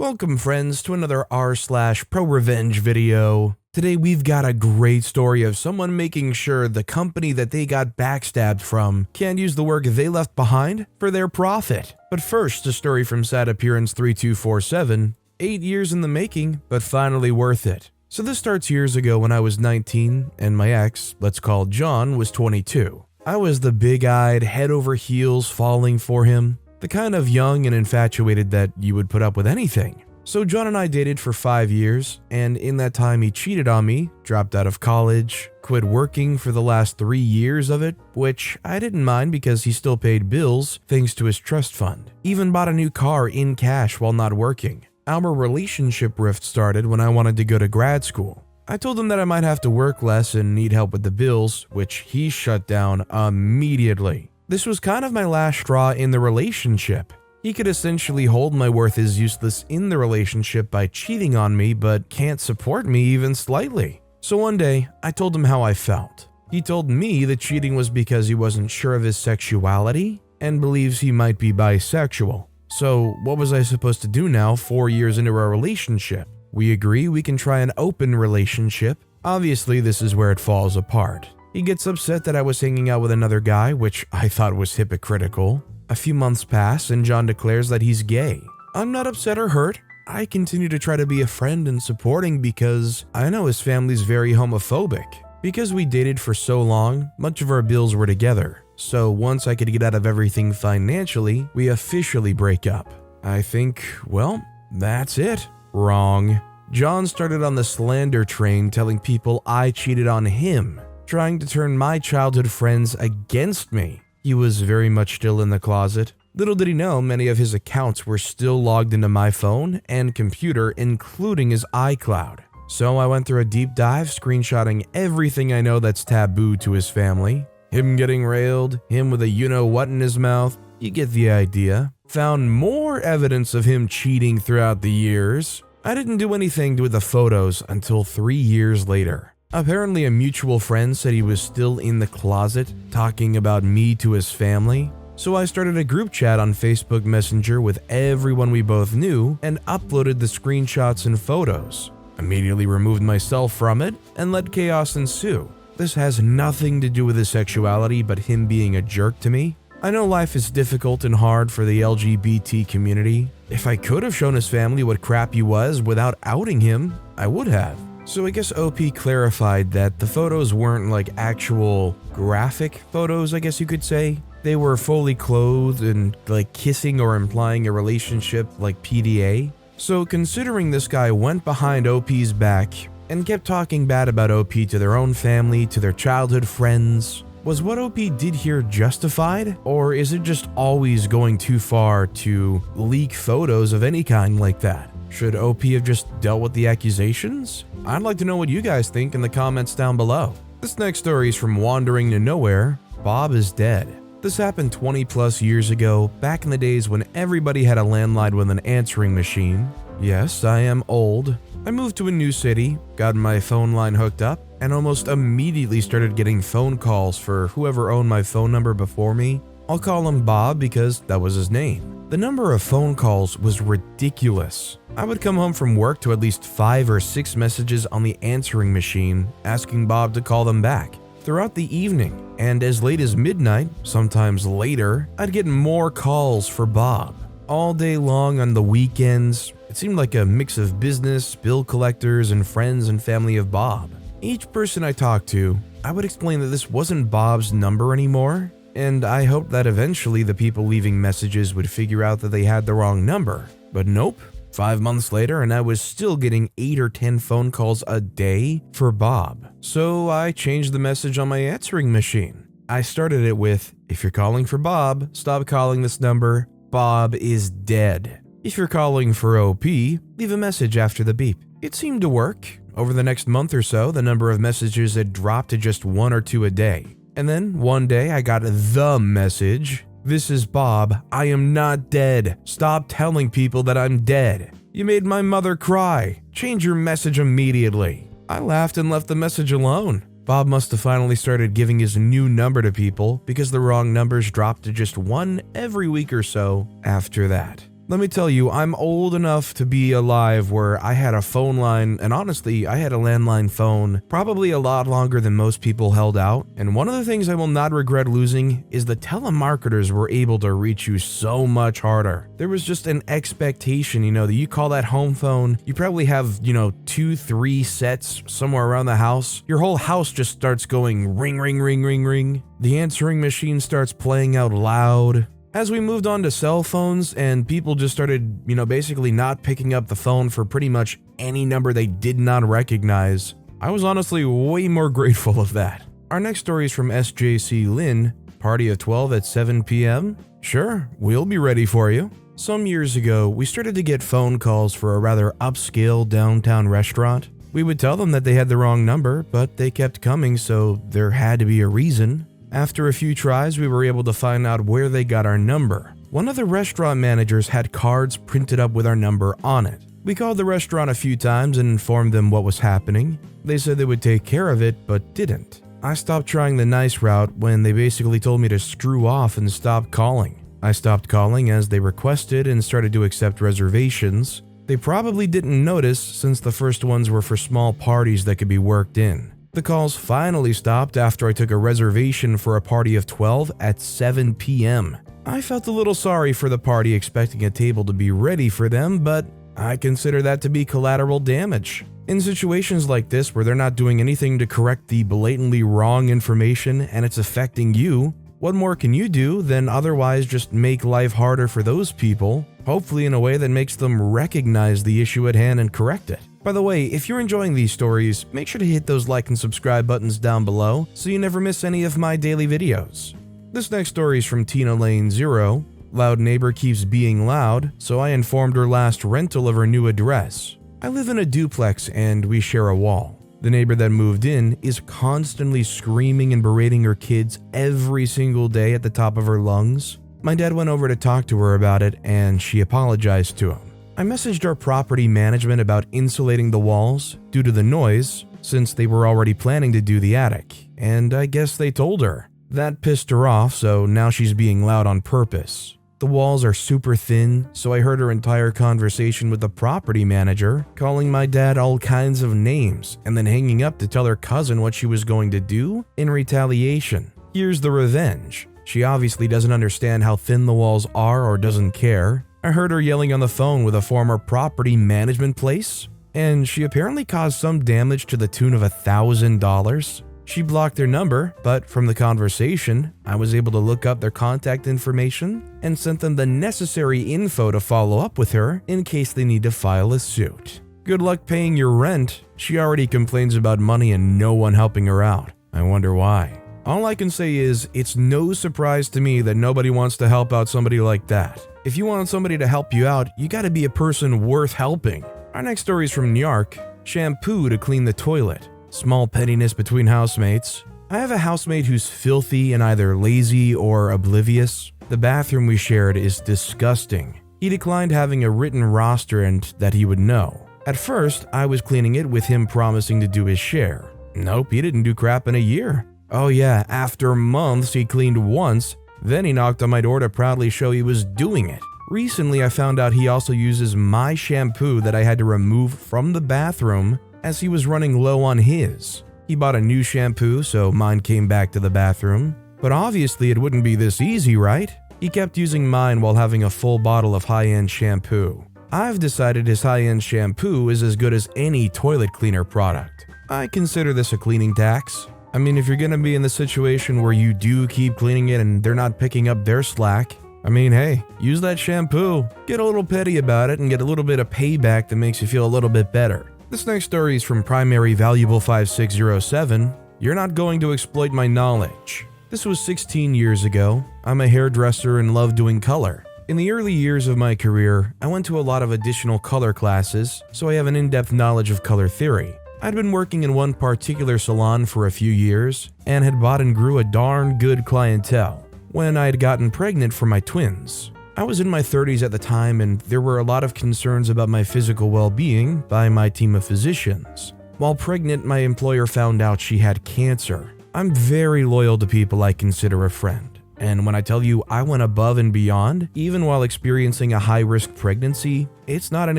Welcome friends to another r/ProRevenge video. Today we've got a great story of someone making sure the company that they got backstabbed from can't use the work they left behind for their profit. But first, a story from Sad Appearance 3247, 8 years in the making, but finally worth it. So this starts years ago when I was 19 and my ex, let's call John, was 22. I was the big-eyed, head over heels falling for him. The kind of young and infatuated that you would put up with anything. So John and I dated for 5 years, and in that time he cheated on me, dropped out of college, quit working for the last 3 years of it, which I didn't mind because he still paid bills thanks to his trust fund. Even bought a new car in cash while not working. Our relationship rift started when I wanted to go to grad school. I told him that I might have to work less and need help with the bills, which he shut down immediately. This was kind of my last straw in the relationship. He could essentially hold my worth as useless in the relationship by cheating on me, but can't support me even slightly. So one day, I told him how I felt. He told me that cheating was because he wasn't sure of his sexuality and believes he might be bisexual. So what was I supposed to do now 4 years into our relationship? We agree we can try an open relationship. Obviously, this is where it falls apart. He gets upset that I was hanging out with another guy, which I thought was hypocritical. A few months pass and John declares that he's gay. I'm not upset or hurt. I continue to try to be a friend and supporting because I know his family's very homophobic. Because we dated for so long, much of our bills were together. So once I could get out of everything financially, we officially break up. I think, well, that's it. Wrong. John started on the slander train telling people I cheated on him, trying to turn my childhood friends against me. He was very much still in the closet. Little did he know many of his accounts were still logged into my phone and computer, including his iCloud. So I went through a deep dive, screenshotting everything I know that's taboo to his family. Him getting railed, him with a you-know-what in his mouth. You get the idea. Found more evidence of him cheating throughout the years. I didn't do anything with the photos until 3 years later. Apparently a mutual friend said he was still in the closet talking about me to his family, so I started a group chat on Facebook Messenger with everyone we both knew and uploaded the screenshots and photos. Immediately removed myself from it and let chaos ensue. This has nothing to do with his sexuality but him being a jerk to me. I know life is difficult and hard for the LGBT community. If I could have shown his family what crap he was without outing him, I would have. So I guess OP clarified that the photos weren't like actual graphic photos, I guess you could say. They were fully clothed and like kissing or implying a relationship like PDA. So considering this guy went behind OP's back and kept talking bad about OP to their own family, to their childhood friends, was what OP did here justified? Or is it just always going too far to leak photos of any kind like that? Should OP have just dealt with the accusations? I'd like to know what you guys think in the comments down below. This next story is from Wandering to Nowhere. Bob is dead. This happened 20 plus years ago, back in the days when everybody had a landline with an answering machine. Yes, I am old. I moved to a new city, got my phone line hooked up, and almost immediately started getting phone calls for whoever owned my phone number before me. I'll call him Bob because that was his name. The number of phone calls was ridiculous. I would come home from work to at least 5 or 6 messages on the answering machine asking Bob to call them back. Throughout the evening, and as late as midnight, sometimes later, I'd get more calls for Bob. All day long on the weekends, it seemed like a mix of business, bill collectors, and friends and family of Bob. Each person I talked to, I would explain that this wasn't Bob's number anymore, and I hoped that eventually the people leaving messages would figure out that they had the wrong number. But nope. 5 months later and I was still getting 8 or 10 phone calls a day for Bob. So I changed the message on my answering machine. I started it with, if you're calling for Bob, stop calling this number. Bob is dead. If you're calling for OP, leave a message after the beep. It seemed to work. Over the next month or so, the number of messages had dropped to just 1 or 2 a day. And then one day I got the message. This is Bob. I am not dead. Stop telling people that I'm dead. You made my mother cry. Change your message immediately. I laughed and left the message alone. Bob must have finally started giving his new number to people because the wrong numbers dropped to just 1 every week or so after that. Let me tell you, I'm old enough to be alive where I had a phone line, and honestly, I had a landline phone probably a lot longer than most people held out. And one of the things I will not regret losing is the telemarketers were able to reach you so much harder. There was just an expectation, that you call that home phone, you probably have, 2-3 sets somewhere around the house. Your whole house just starts going ring, ring, ring, ring, ring. The answering machine starts playing out loud. As we moved on to cell phones and people just started, basically not picking up the phone for pretty much any number they did not recognize, I was honestly way more grateful of that. Our next story is from SJC Lynn, party of 12 at 7 p.m. Sure, we'll be ready for you. Some years ago, we started to get phone calls for a rather upscale downtown restaurant. We would tell them that they had the wrong number, but they kept coming, so there had to be a reason. After a few tries, we were able to find out where they got our number. One of the restaurant managers had cards printed up with our number on it. We called the restaurant a few times and informed them what was happening. They said they would take care of it, but didn't. I stopped trying the nice route when they basically told me to screw off and stop calling. I stopped calling as they requested and started to accept reservations. They probably didn't notice since the first ones were for small parties that could be worked in. The calls finally stopped after I took a reservation for a party of 12 at 7 p.m. I felt a little sorry for the party expecting a table to be ready for them, but I consider that to be collateral damage. In situations like this where they're not doing anything to correct the blatantly wrong information and it's affecting you, what more can you do than otherwise just make life harder for those people, hopefully in a way that makes them recognize the issue at hand and correct it? By the way, if you're enjoying these stories, make sure to hit those like and subscribe buttons down below so you never miss any of my daily videos. This next story is from Tina Lane 0. Loud neighbor keeps being loud, so I informed her last rental of her new address. I live in a duplex and we share a wall. The neighbor that moved in is constantly screaming and berating her kids every single day at the top of her lungs. My dad went over to talk to her about it and she apologized to him. I messaged our property management about insulating the walls due to the noise since they were already planning to do the attic, and I guess they told her. That pissed her off, so now she's being loud on purpose. The walls are super thin, so I heard her entire conversation with the property manager, calling my dad all kinds of names and then hanging up to tell her cousin what she was going to do in retaliation. Here's the revenge. She obviously doesn't understand how thin the walls are or doesn't care. I heard her yelling on the phone with a former property management place, and she apparently caused some damage to the tune of $1,000. She blocked their number, but from the conversation, I was able to look up their contact information and sent them the necessary info to follow up with her in case they need to file a suit. Good luck paying your rent. She already complains about money and no one helping her out. I wonder why. All I can say is, it's no surprise to me that nobody wants to help out somebody like that. If you want somebody to help you out, you gotta be a person worth helping. Our next story is from New York. Shampoo to clean the toilet. Small pettiness between housemates. I have a housemate who's filthy and either lazy or oblivious. The bathroom we shared is disgusting. He declined having a written roster and that he would know. At first, I was cleaning it with him promising to do his share. Nope, he didn't do crap in a year. Oh yeah, after months he cleaned once, then he knocked on my door to proudly show he was doing it. Recently I found out he also uses my shampoo that I had to remove from the bathroom as he was running low on his. He bought a new shampoo, so mine came back to the bathroom. But obviously it wouldn't be this easy, right? He kept using mine while having a full bottle of high-end shampoo. I've decided his high-end shampoo is as good as any toilet cleaner product. I consider this a cleaning tax. I mean, if you're gonna be in the situation where you do keep cleaning it and they're not picking up their slack, I mean, hey, use that shampoo. Get a little petty about it and get a little bit of payback that makes you feel a little bit better. This next story is from Primary Valuable 5607. You're not going to exploit my knowledge. This was 16 years ago. I'm a hairdresser and love doing color. In the early years of my career, I went to a lot of additional color classes, so I have an in-depth knowledge of color theory. I'd been working in one particular salon for a few years and had bought and grew a darn good clientele when I had gotten pregnant for my twins. I was in my 30s at the time and there were a lot of concerns about my physical well-being by my team of physicians. While pregnant, my employer found out she had cancer. I'm very loyal to people I consider a friend. And when I tell you I went above and beyond, even while experiencing a high-risk pregnancy, it's not an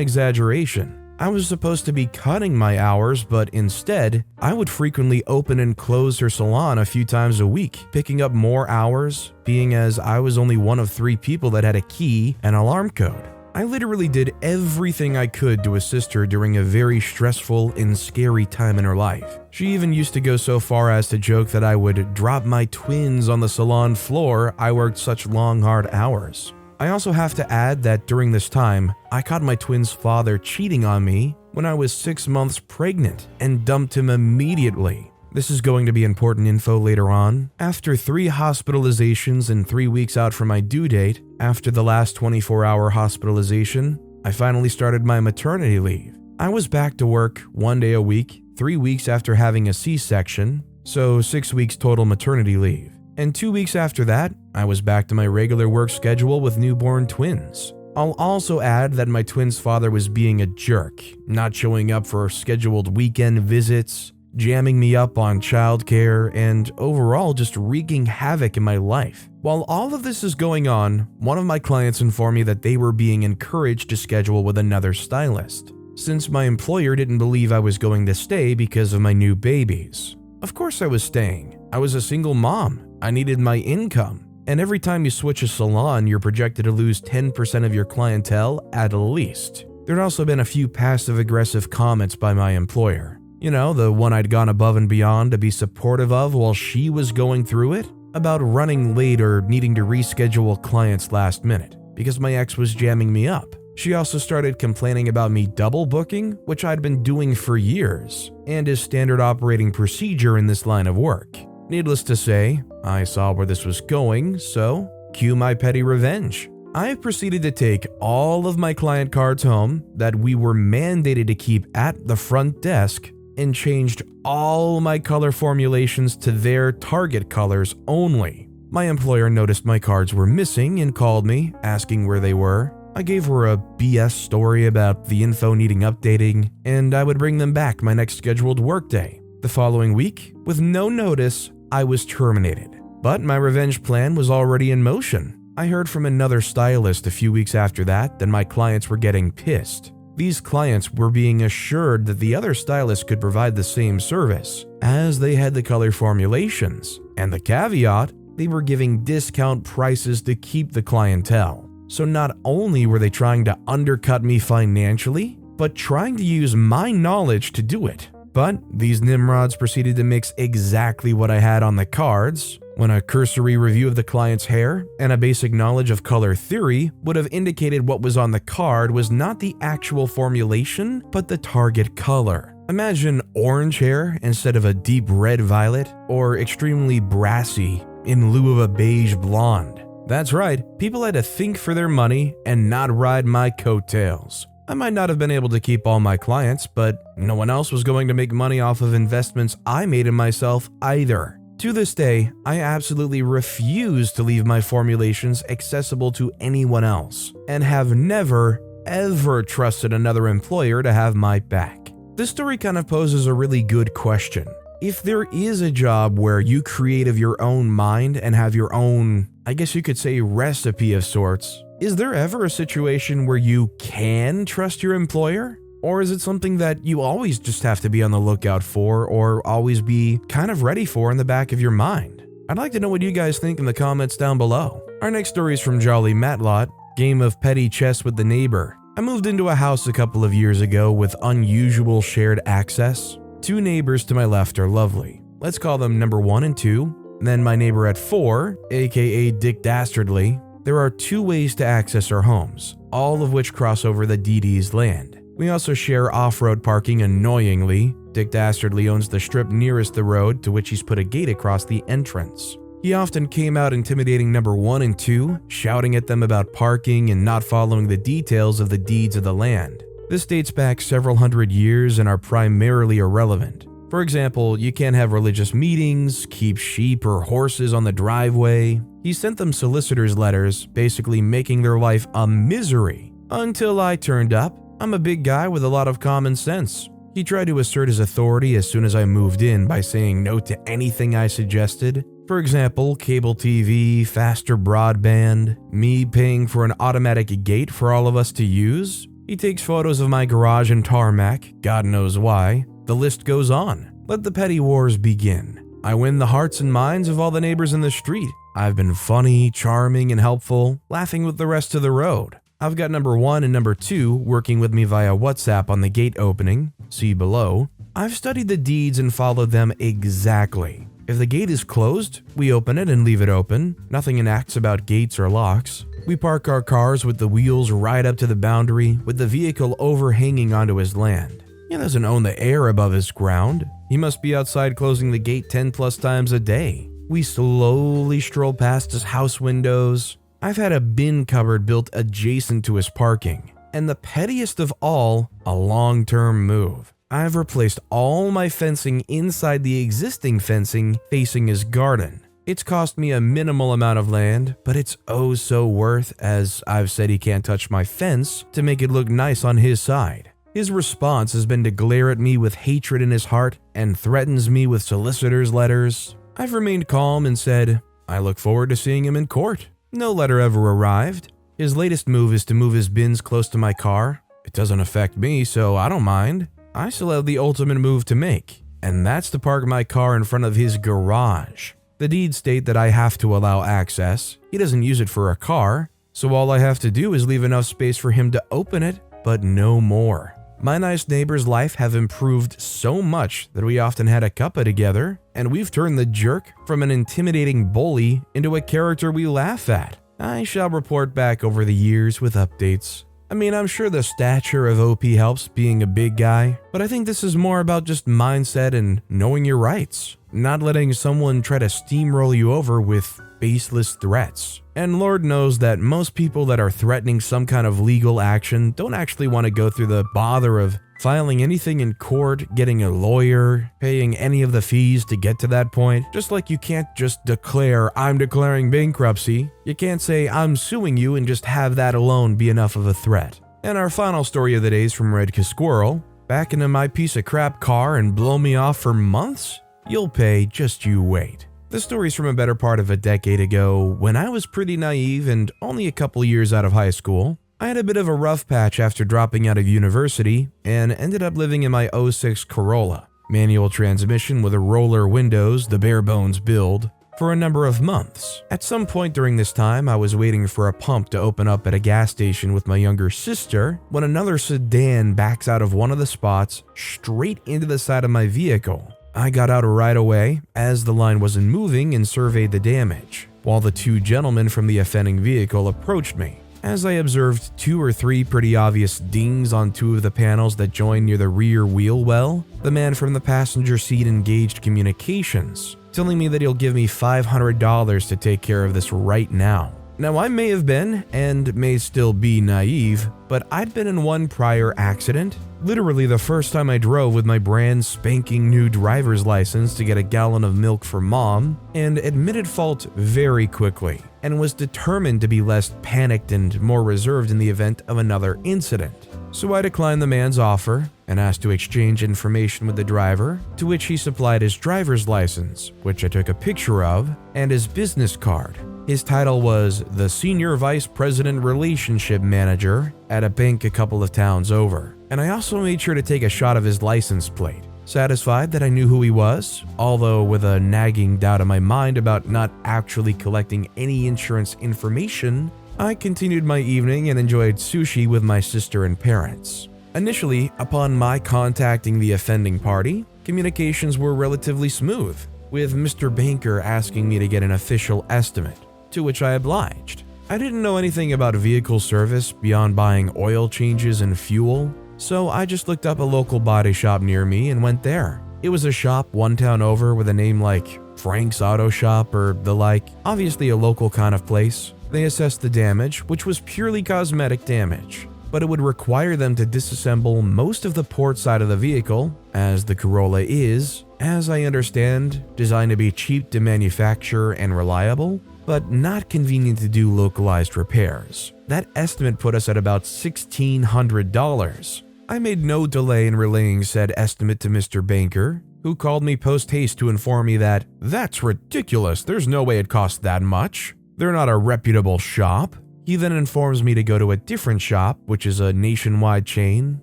exaggeration. I was supposed to be cutting my hours, but instead, I would frequently open and close her salon a few times a week, picking up more hours, being as I was only one of 3 people that had a key and alarm code. I literally did everything I could to assist her during a very stressful and scary time in her life. She even used to go so far as to joke that I would drop my twins on the salon floor. I worked such long, hard hours. I also have to add that during this time, I caught my twins' father cheating on me when I was 6 months pregnant and dumped him immediately. This is going to be important info later on. After 3 hospitalizations and 3 weeks out from my due date, after the last 24-hour hospitalization, I finally started my maternity leave. I was back to work 1 day a week, 3 weeks after having a C-section, so 6 weeks total maternity leave. And 2 weeks after that, I was back to my regular work schedule with newborn twins. I'll also add that my twins' father was being a jerk, not showing up for scheduled weekend visits, jamming me up on childcare, and overall just wreaking havoc in my life. While all of this is going on, one of my clients informed me that they were being encouraged to schedule with another stylist, since my employer didn't believe I was going to stay because of my new babies. Of course I was staying. I was a single mom. I needed my income. And every time you switch a salon, you're projected to lose 10% of your clientele at least. There'd also been a few passive-aggressive comments by my employer. You know, the one I'd gone above and beyond to be supportive of while she was going through it, about running late or needing to reschedule clients last minute because my ex was jamming me up. She also started complaining about me double booking, which I'd been doing for years, and is standard operating procedure in this line of work. Needless to say, I saw where this was going, so cue my petty revenge. I proceeded to take all of my client cards home that we were mandated to keep at the front desk and changed all my color formulations to their target colors only. My employer noticed my cards were missing and called me, asking where they were. I gave her a BS story about the info needing updating, and I would bring them back my next scheduled workday. The following week, with no notice, I was terminated. But my revenge plan was already in motion. I heard from another stylist a few weeks after that my clients were getting pissed. These clients were being assured that the other stylist could provide the same service, as they had the color formulations, and the caveat, they were giving discount prices to keep the clientele. So not only were they trying to undercut me financially, but trying to use my knowledge to do it. But these nimrods proceeded to mix exactly what I had on the cards, when a cursory review of the client's hair and a basic knowledge of color theory would have indicated what was on the card was not the actual formulation, but the target color. Imagine orange hair instead of a deep red violet, or extremely brassy in lieu of a beige blonde. That's right, people had to think for their money and not ride my coattails. I might not have been able to keep all my clients, but no one else was going to make money off of investments I made in myself either. To this day, I absolutely refuse to leave my formulations accessible to anyone else, and have never, ever trusted another employer to have my back. This story kind of poses a really good question. If there is a job where you create of your own mind and have your own, I guess you could say, recipe of sorts, is there ever a situation where you can trust your employer? Or is it something that you always just have to be on the lookout for, or always be kind of ready for in the back of your mind? I'd like to know what you guys think in the comments down below. Our next story is from Jolly Matlot, game of petty chess with the neighbor. I moved into a house a couple of years ago with unusual shared access. 2 neighbors to my left are lovely. Let's call them number 1 and 2. Then my neighbor at 4, aka Dick Dastardly. There are 2 ways to access our homes, all of which cross over the DD's land. We also share off-road parking annoyingly. Dick Dastardly owns the strip nearest the road, to which he's put a gate across the entrance. He often came out intimidating number 1 and 2, shouting at them about parking and not following the details of the deeds of the land. This dates back several hundred years and are primarily irrelevant. For example, you can't have religious meetings, keep sheep or horses on the driveway. He sent them solicitors' letters, basically making their life a misery. Until I turned up. I'm a big guy with a lot of common sense. He tried to assert his authority as soon as I moved in by saying no to anything I suggested, For example, cable TV, faster broadband, me paying for an automatic gate for all of us to use. He takes photos of my garage and tarmac, God knows why. The list goes on. Let the petty wars begin. I win the hearts and minds of all the neighbors in the street. I've been funny, charming, and helpful, laughing with the rest of the road. I've got number 1 and number 2 working with me via WhatsApp on the gate opening, see below. I've studied the deeds and followed them exactly. If the gate is closed, we open it and leave it open. Nothing enacts about gates or locks. We park our cars with the wheels right up to the boundary, with the vehicle overhanging onto his land. He doesn't own the air above his ground. He must be outside closing the gate 10 plus times a day. We slowly stroll past his house windows. I've had a bin cupboard built adjacent to his parking. And the pettiest of all, a long-term move. I've replaced all my fencing inside the existing fencing facing his garden. It's cost me a minimal amount of land, but it's oh so worth, as I've said he can't touch my fence to make it look nice on his side. His response has been to glare at me with hatred in his heart and threatens me with solicitor's letters. I've remained calm and said, I look forward to seeing him in court. No letter ever arrived. His latest move is to move his bins close to my car. It doesn't affect me, so I don't mind. I still have the ultimate move to make, and that's to park my car in front of his garage. The deeds state that I have to allow access. He doesn't use it for a car, so all I have to do is leave enough space for him to open it, but no more. My nice neighbor's life have improved so much that we often had a cuppa together, and we've turned the jerk from an intimidating bully into a character we laugh at. I shall report back over the years with updates. I mean, I'm sure the stature of OP helps being a big guy, but I think this is more about just mindset and knowing your rights, not letting someone try to steamroll you over with baseless threats. And Lord knows that most people that are threatening some kind of legal action don't actually want to go through the bother of filing anything in court, getting a lawyer, paying any of the fees to get to that point. Just like you can't just declare, I'm declaring bankruptcy. You can't say, I'm suing you, and just have that alone be enough of a threat. And our final story of the day is from Red Squirrel. Back into my piece of crap car and blow me off for months? You'll pay, just you wait. The story's from a better part of a decade ago, when I was pretty naive and only a couple years out of high school. I had a bit of a rough patch after dropping out of university and ended up living in my '06 Corolla, manual transmission with a roller windows, the bare bones build, for a number of months. At some point during this time, I was waiting for a pump to open up at a gas station with my younger sister when another sedan backs out of one of the spots straight into the side of my vehicle. I got out right away as the line wasn't moving and surveyed the damage, while the two gentlemen from the offending vehicle approached me. As I observed 2 or 3 pretty obvious dings on 2 of the panels that join near the rear wheel well, the man from the passenger seat engaged communications, telling me that he'll give me $500 to take care of this right now. Now, I may have been, and may still be, naive, but I'd been in one prior accident, literally the first time I drove with my brand spanking new driver's license to get a gallon of milk for mom, and admitted fault very quickly, and was determined to be less panicked and more reserved in the event of another incident. So I declined the man's offer and asked to exchange information with the driver, to which he supplied his driver's license, which I took a picture of, and his business card. His title was the Senior Vice President Relationship Manager at a bank a couple of towns over, and I also made sure to take a shot of his license plate. Satisfied that I knew who he was, although with a nagging doubt in my mind about not actually collecting any insurance information, I continued my evening and enjoyed sushi with my sister and parents. Initially, upon my contacting the offending party, communications were relatively smooth, with Mr. Banker asking me to get an official estimate, to which I obliged. I didn't know anything about vehicle service beyond buying oil changes and fuel, so I just looked up a local body shop near me and went there. It was a shop one town over with a name like Frank's Auto Shop or the like, obviously a local kind of place. They assessed the damage, which was purely cosmetic damage, but it would require them to disassemble most of the port side of the vehicle, as the Corolla is, as I understand, designed to be cheap to manufacture and reliable, but not convenient to do localized repairs. That estimate put us at about $1,600. I made no delay in relaying said estimate to Mr. Banker, who called me post-haste to inform me that, "That's ridiculous, there's no way it costs that much. They're not a reputable shop." He then informs me to go to a different shop, which is a nationwide chain,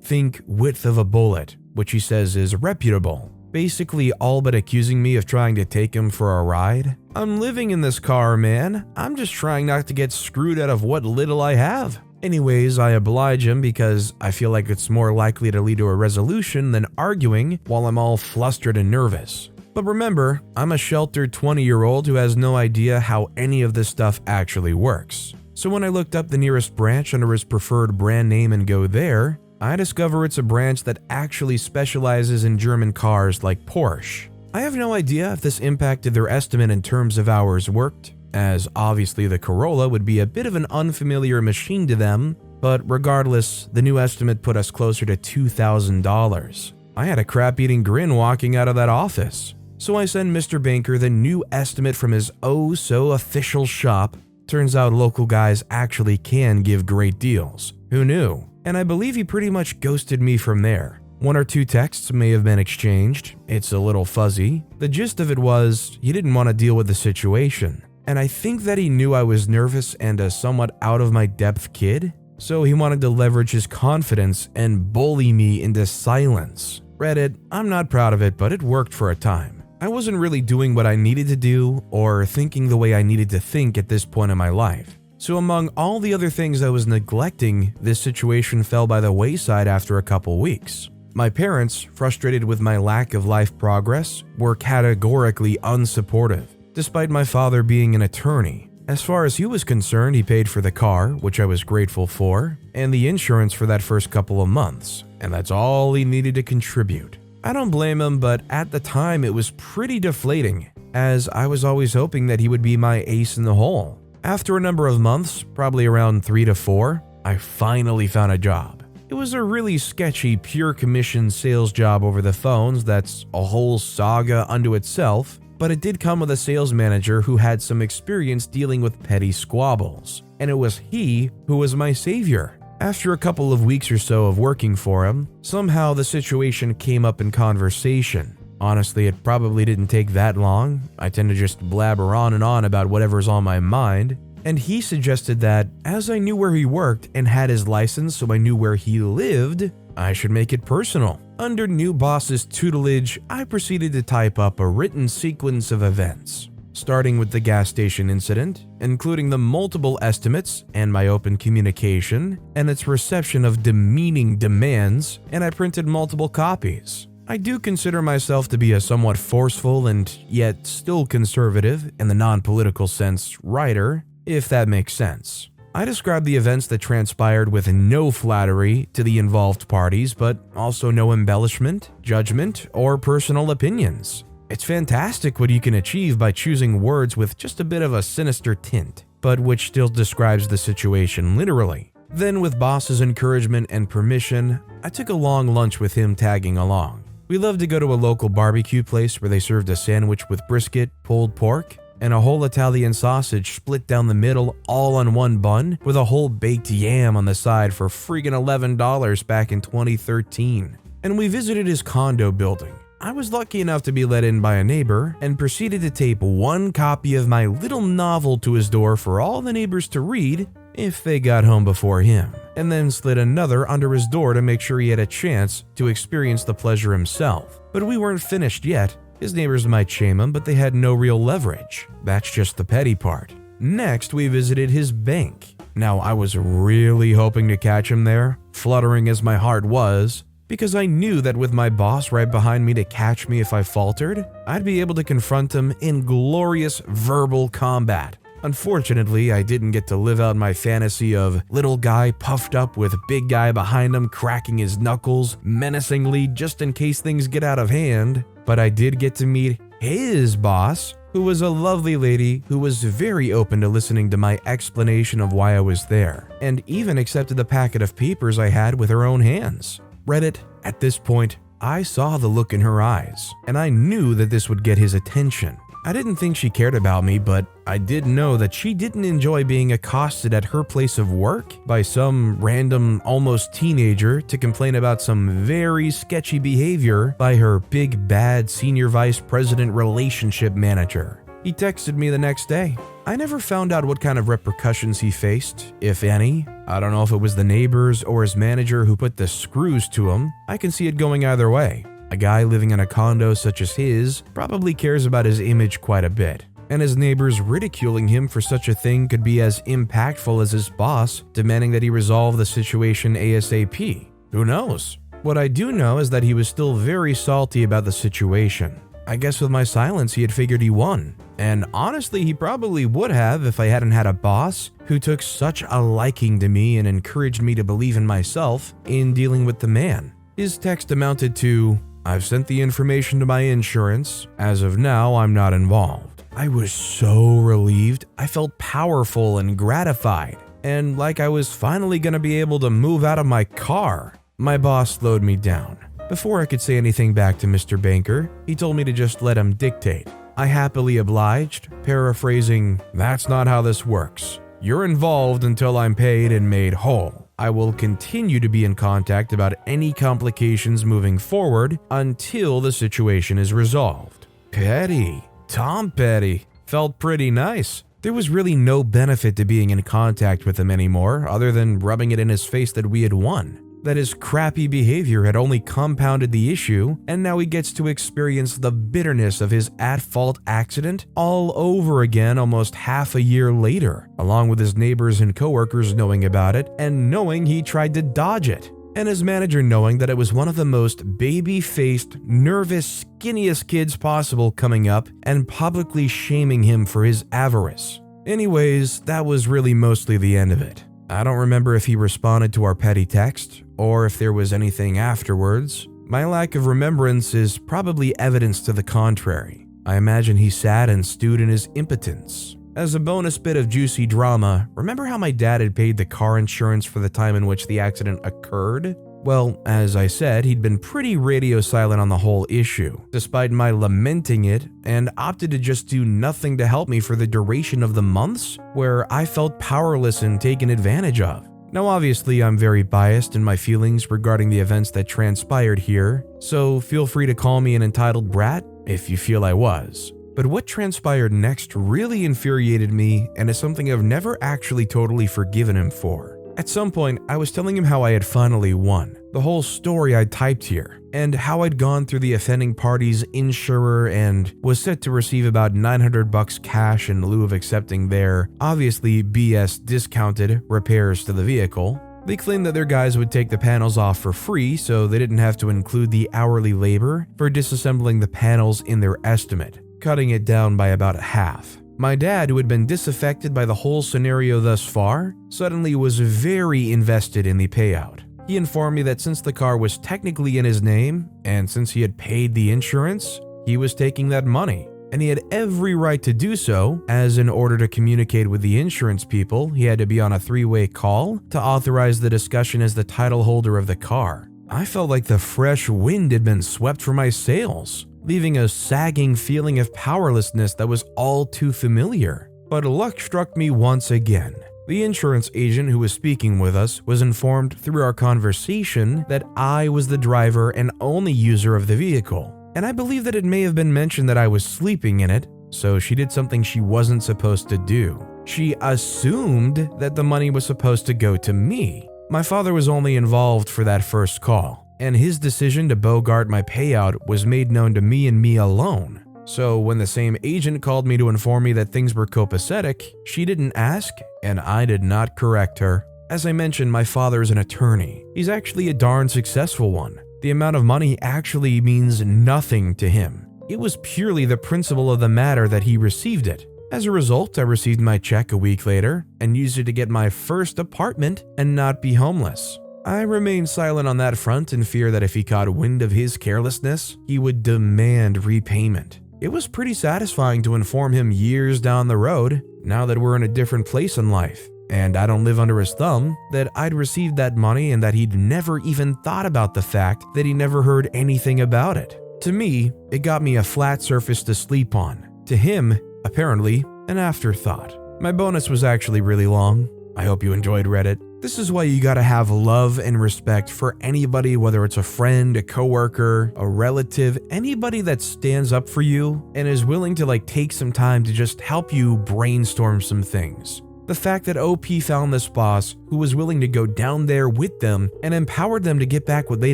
think width of a bullet, which he says is reputable. Basically all but accusing me of trying to take him for a ride. I'm living in this car, man. I'm just trying not to get screwed out of what little I have. Anyways, I oblige him because I feel like it's more likely to lead to a resolution than arguing while I'm all flustered and nervous. But remember, I'm a sheltered 20-year-old who has no idea how any of this stuff actually works. So when I looked up the nearest branch under his preferred brand name and go there, I discover it's a branch that actually specializes in German cars like Porsche. I have no idea if this impacted their estimate in terms of hours worked, as obviously the Corolla would be a bit of an unfamiliar machine to them, but regardless, the new estimate put us closer to $2,000. I had a crap-eating grin walking out of that office. So I send Mr. Banker the new estimate from his oh-so-official shop. Turns out local guys actually can give great deals. Who knew? And I believe he pretty much ghosted me from there. One or two texts may have been exchanged. It's a little fuzzy. The gist of it was, he didn't want to deal with the situation. And I think that he knew I was nervous and a somewhat out-of-my-depth kid. So he wanted to leverage his confidence and bully me into silence. Reddit, I'm not proud of it, but it worked for a time. I wasn't really doing what I needed to do or thinking the way I needed to think at this point in my life. So among all the other things I was neglecting, this situation fell by the wayside after a couple weeks. My parents, frustrated with my lack of life progress, were categorically unsupportive, despite my father being an attorney. As far as he was concerned, he paid for the car, which I was grateful for, and the insurance for that first couple of months, and that's all he needed to contribute. I don't blame him, but at the time it was pretty deflating, as I was always hoping that he would be my ace in the hole. After a number of months, probably around 3 to 4, I finally found a job. It was a really sketchy pure commission sales job over the phones that's a whole saga unto itself, but it did come with a sales manager who had some experience dealing with petty squabbles, and it was he who was my savior. After a couple of weeks or so of working for him, somehow the situation came up in conversation. Honestly, it probably didn't take that long. I tend to just blabber on and on about whatever's on my mind. And he suggested that, as I knew where he worked and had his license so I knew where he lived, I should make it personal. Under new boss's tutelage, I proceeded to type up a written sequence of events, starting with the gas station incident, including the multiple estimates and my open communication and its reception of demeaning demands, and I printed multiple copies. I do consider myself to be a somewhat forceful and yet still conservative, in the non-political sense, writer, if that makes sense. I described the events that transpired with no flattery to the involved parties, but also no embellishment, judgment, or personal opinions. It's fantastic what you can achieve by choosing words with just a bit of a sinister tint, but which still describes the situation literally. Then, with boss's encouragement and permission, I took a long lunch with him tagging along. We loved to go to a local barbecue place where they served a sandwich with brisket, pulled pork, and a whole Italian sausage split down the middle all on one bun with a whole baked yam on the side for friggin' $11 back in 2013. And we visited his condo building. I was lucky enough to be let in by a neighbor and proceeded to tape one copy of my little novel to his door for all the neighbors to read if they got home before him, and then slid another under his door to make sure he had a chance to experience the pleasure himself. But we weren't finished yet. His neighbors might shame him, but they had no real leverage. That's just the petty part. Next, we visited his bank. Now, I was really hoping to catch him there, fluttering as my heart was, because I knew that with my boss right behind me to catch me if I faltered, I'd be able to confront him in glorious verbal combat. Unfortunately, I didn't get to live out my fantasy of little guy puffed up with big guy behind him cracking his knuckles menacingly just in case things get out of hand, but I did get to meet his boss, who was a lovely lady who was very open to listening to my explanation of why I was there, and even accepted the packet of papers I had with her own hands. Reddit, at this point, I saw the look in her eyes, and I knew that this would get his attention. I didn't think she cared about me, but I did know that she didn't enjoy being accosted at her place of work by some random, almost teenager to complain about some very sketchy behavior by her big bad senior vice president relationship manager. He texted me the next day. I never found out what kind of repercussions he faced, if any. I don't know if it was the neighbors or his manager who put the screws to him. I can see it going either way. A guy living in a condo such as his probably cares about his image quite a bit, and his neighbors ridiculing him for such a thing could be as impactful as his boss demanding that he resolve the situation ASAP. Who knows? What I do know is that he was still very salty about the situation. I guess with my silence he had figured he won, and honestly he probably would have if I hadn't had a boss who took such a liking to me and encouraged me to believe in myself in dealing with the man. His text amounted to, "I've sent the information to my insurance. As of now, I'm not involved." I was so relieved. I felt powerful and gratified, and like I was finally going to be able to move out of my car. My boss slowed me down. Before I could say anything back to Mr. Banker, he told me to just let him dictate. I happily obliged, paraphrasing, "That's not how this works. You're involved until I'm paid and made whole. I will continue to be in contact about any complications moving forward until the situation is resolved." Petty. Tom Petty. Felt pretty nice. There was really no benefit to being in contact with him anymore other than rubbing it in his face that we had won. That his crappy behavior had only compounded the issue, and now he gets to experience the bitterness of his at-fault accident all over again almost half a year later, along with his neighbors and coworkers knowing about it and knowing he tried to dodge it, and his manager knowing that it was one of the most baby-faced, nervous, skinniest kids possible coming up and publicly shaming him for his avarice. Anyways, that was really mostly the end of it. I don't remember if he responded to our petty text, or if there was anything afterwards. My lack of remembrance is probably evidence to the contrary. I imagine he sat and stewed in his impotence. As a bonus bit of juicy drama, remember how my dad had paid the car insurance for the time in which the accident occurred? Well, as I said, he'd been pretty radio silent on the whole issue, despite my lamenting it, and opted to just do nothing to help me for the duration of the months where I felt powerless and taken advantage of. Now obviously I'm very biased in my feelings regarding the events that transpired here, so feel free to call me an entitled brat if you feel I was. But what transpired next really infuriated me and is something I've never actually totally forgiven him for. At some point, I was telling him how I had finally won, the whole story I'd typed here, and how I'd gone through the offending party's insurer and was set to receive about $900 cash in lieu of accepting their, obviously BS discounted, repairs to the vehicle. They claimed that their guys would take the panels off for free so they didn't have to include the hourly labor for disassembling the panels in their estimate, cutting it down by about half. My dad, who had been disaffected by the whole scenario thus far, suddenly was very invested in the payout. He informed me that since the car was technically in his name, and since he had paid the insurance, he was taking that money, and he had every right to do so, as in order to communicate with the insurance people, he had to be on a three-way call to authorize the discussion as the title holder of the car. I felt like the fresh wind had been swept from my sails, leaving a sagging feeling of powerlessness that was all too familiar. But luck struck me once again. The insurance agent who was speaking with us was informed through our conversation that I was the driver and only user of the vehicle, and I believe that it may have been mentioned that I was sleeping in it, so she did something she wasn't supposed to do. She assumed that the money was supposed to go to me. My father was only involved for that first call, and his decision to bogart my payout was made known to me and me alone. So when the same agent called me to inform me that things were copacetic, she didn't ask, and I did not correct her. As I mentioned, my father is an attorney. He's actually a darn successful one. The amount of money actually means nothing to him. It was purely the principle of the matter that he received it. As a result, I received my check a week later and used it to get my first apartment and not be homeless. I remained silent on that front in fear that if he caught wind of his carelessness, he would demand repayment. It was pretty satisfying to inform him years down the road, now that we're in a different place in life, and I don't live under his thumb, that I'd received that money and that he'd never even thought about the fact that he never heard anything about it. To me, it got me a flat surface to sleep on, To him, apparently, an afterthought. My bonus was actually really long. I hope you enjoyed Reddit. This is why you gotta have love and respect for anybody, whether it's a friend, a coworker, a relative, anybody that stands up for you and is willing to take some time to just help you brainstorm some things. The fact that OP found this boss who was willing to go down there with them and empowered them to get back what they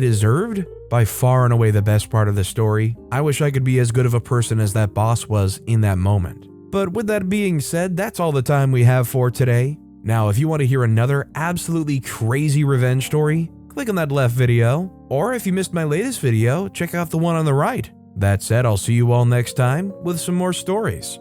deserved, by far and away the best part of the story. I wish I could be as good of a person as that boss was in that moment. But with that being said, that's all the time we have for today. Now, if you want to hear another absolutely crazy revenge story, click on that left video, or if you missed my latest video, check out the one on the right. That said, I'll see you all next time with some more stories.